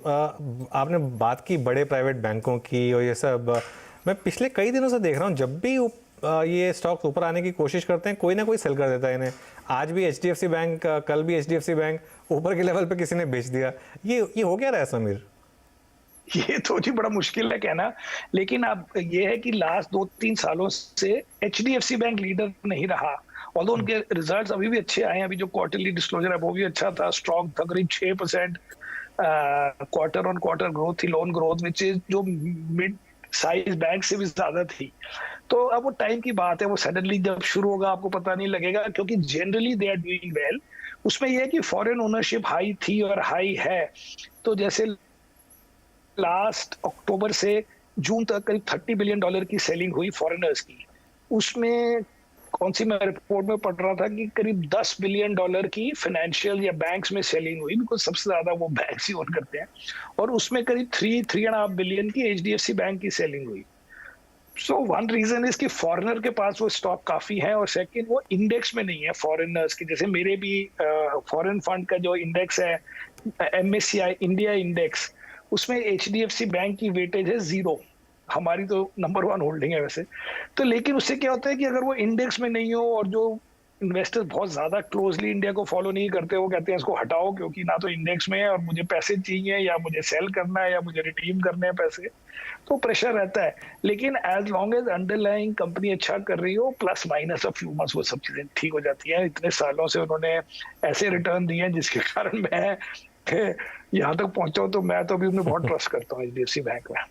आपने बात की बड़े प्राइवेट बैंकों की और ये सब, मैं पिछले कई दिनों से देख रहा हूँ जब भी ये स्टॉक्स ऊपर आने की कोशिश करते हैं कोई ना कोई सेल कर देता है इन्हें। आज भी एचडीएफसी बैंक, कल भी एचडीएफसी बैंक ऊपर के लेवल पे किसी ने बेच दिया। ये हो क्या रहा है समीर? ये तो जी बड़ा मुश्किल है कहना। लेकिन अब ये है कि लास्ट 2-3 सालों से एचडीएफसी बैंक लीडर नहीं रहा। ऑल्दो उनके रिजल्ट्स अभी भी अच्छे आए हैं। अभी जो क्वार्टरली डिस्क्लोजर है वो भी अच्छा था, स्ट्रॉन्ग था, करीब 6% क्वार्टर ऑन क्वार्टर ग्रोथ थी, लोन ग्रोथ विच इज जो मिड साइज बैंक से भी ज्यादा थी। तो अब वो टाइम की बात है, वो सडनली जब शुरू होगा आपको पता नहीं लगेगा, क्योंकि generally they are doing well. उसमें यह है कि फॉरेन ओनरशिप हाई थी और हाई है। तो जैसे लास्ट अक्टूबर से जून तक करीब $30 बिलियन की सेलिंग हुई फॉरेनर्स की। उसमें कौन सी मैं रिपोर्ट में पढ़ रहा था कि करीब $10 बिलियन की फाइनेंशियल या बैंक्स में सेलिंग हुई, बिकॉज सबसे ज्यादा वो बैंक्स ही ओन करते हैं। और उसमें करीब 3.5 बिलियन की एचडीएफसी बैंक की सेलिंग हुई। सो वन रीजन इज कि फॉरेनर के पास वो स्टॉक काफी है, और सेकंड वो इंडेक्स में नहीं है फॉरेनर्स की। जैसे मेरे भी फॉरेन फंड का जो इंडेक्स है, एमएससीआई इंडिया इंडेक्स, उसमें एचडीएफसी बैंक की वेटेज है 0। हमारी तो नंबर 1 होल्डिंग है वैसे। तो लेकिन उससे क्या होता है कि अगर वो इंडेक्स में नहीं हो और जो इन्वेस्टर्स बहुत ज्यादा क्लोजली इंडिया को फॉलो नहीं करते, वो कहते हैं इसको हटाओ क्योंकि ना तो इंडेक्स में है और मुझे पैसे चाहिए, या मुझे सेल करना है, या मुझे रिडीम करने हैं पैसे। तो प्रेशर रहता है। लेकिन as long as underlying company अच्छा कर रही हो, plus minus of few months वो सब चीजें ठीक हो जाती हैं। इतने सालों से उन्होंने ऐसे रिटर्न दिए हैं जिसके कारण मैं यहाँ तक पहुंचा हूं। तो मैं तो अभी उन्हें बहुत ट्रस्ट करता हूँ एचडीएफसी बैंक में।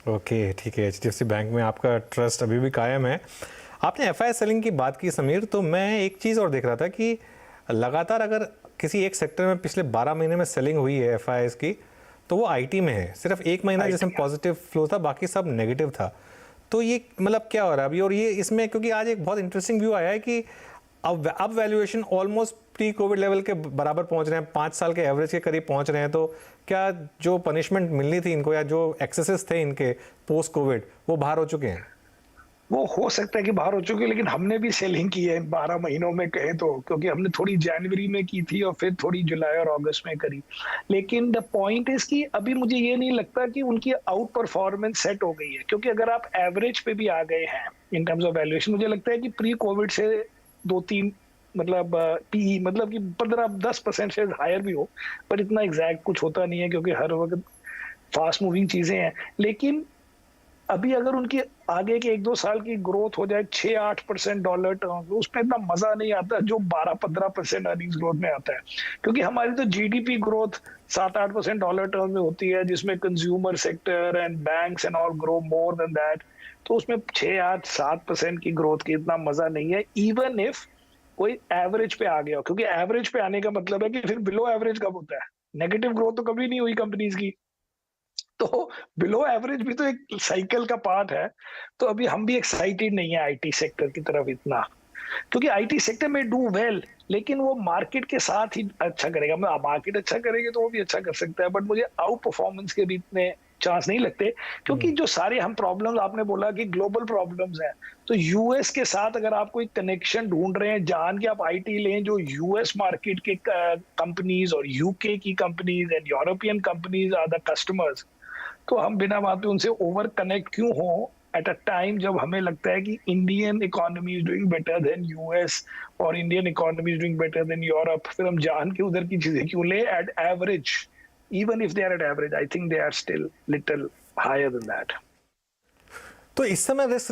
ओके, ठीक है, एचडीएफसी बैंक में आपका ट्रस्ट अभी भी कायम है। आपने एफआईआई सेलिंग की बात की समीर, तो मैं एक चीज़ और देख रहा था कि लगातार अगर किसी एक सेक्टर में पिछले 12 महीने में सेलिंग हुई है एफआईआई की, तो वो आईटी में है। सिर्फ एक महीना जिसमें पॉजिटिव फ्लो था, बाकी सब नेगेटिव था। तो ये मतलब क्या हो रहा है अभी? और ये इसमें क्योंकि आज एक बहुत इंटरेस्टिंग व्यू आया है कि अब valuation almost pre Covid level के बराबर पहुंच रहे हैं, 5 साल के एवरेज के करीब पहुंच रहे हैं। तो क्या जो पनिशमेंट मिलनी थी इनको, या जो एक्सेसेस थे इनके पोस्ट कोविड, वो बाहर हो चुके हैं? वो हो सकता है कि बाहर हो चुकी है, लेकिन हमने भी सेलिंग की है 12 महीनों में कहे तो, क्योंकि हमने थोड़ी जनवरी में की थी और फिर थोड़ी जुलाई और अगस्त में करी। लेकिन द पॉइंट इज कि अभी मुझे ये नहीं लगता कि उनकी आउट परफॉर्मेंस सेट हो गई है, क्योंकि अगर आप एवरेज पे भी आ गए हैं इन टर्म्स ऑफ वैल्यूएशन, मुझे लगता है कि प्री कोविड से 2-3 मतलब पी मतलब कि 15-10% से हायर भी हो, पर इतना एग्जैक्ट कुछ होता नहीं है क्योंकि हर वक्त फास्ट मूविंग चीजें हैं। लेकिन अभी अगर उनकी आगे के 1-2 साल की ग्रोथ हो जाए 6-8% डॉलर टर्म, उसमें इतना मजा नहीं आता जो 12-15% अर्निंग्स ग्रोथ में आता है। क्योंकि हमारी तो जीडीपी ग्रोथ 7-8% डॉलर टर्म में होती है, जिसमें consumer sector and banks and all grow more than that. तो उसमें 6-8-7% की ग्रोथ की इतना मजा नहीं है, इवन इफ कोई एवरेज पे आ गया हो। क्योंकि एवरेज पे आने का मतलब है कि फिर बिलो एवरेज कब होता है? नेगेटिव ग्रोथ तो कभी नहीं हुई कंपनीज की। तो बिलो एवरेज भी तो एक साइकिल का पार्ट है। तो अभी हम भी एक्साइटेड नहीं है आईटी सेक्टर की तरफ इतना, क्योंकि आईटी सेक्टर में डू वेल, लेकिन वो मार्केट के साथ ही अच्छा करेगा। मैं मार्केट अच्छा करेगी तो वो भी अच्छा कर सकता है, बट मुझे आउट परफॉर्मेंस के भी इतने चांस नहीं लगते। क्योंकि जो सारे हम प्रॉब्लम्स आपने बोला कि ग्लोबल प्रॉब्लम्स हैं, तो यूएस के साथ अगर आप कोई कनेक्शन ढूंढ रहे हैं, जान के आप आईटी लें जो यूएस मार्केट के कंपनीज और यूके की companies and European companies are the customers. तो हम बिना बात पे उनसे ओवर कनेक्ट क्यों हो एट अ टाइम जब हमें लगता है कि Indian economy is doing better than US, और Indian economy is doing better than Europe. फिर हम जान के उधर की चीजें क्यों ले at average? Even if they are at average, I think they are still little higher than that. तो इस समय रिस्क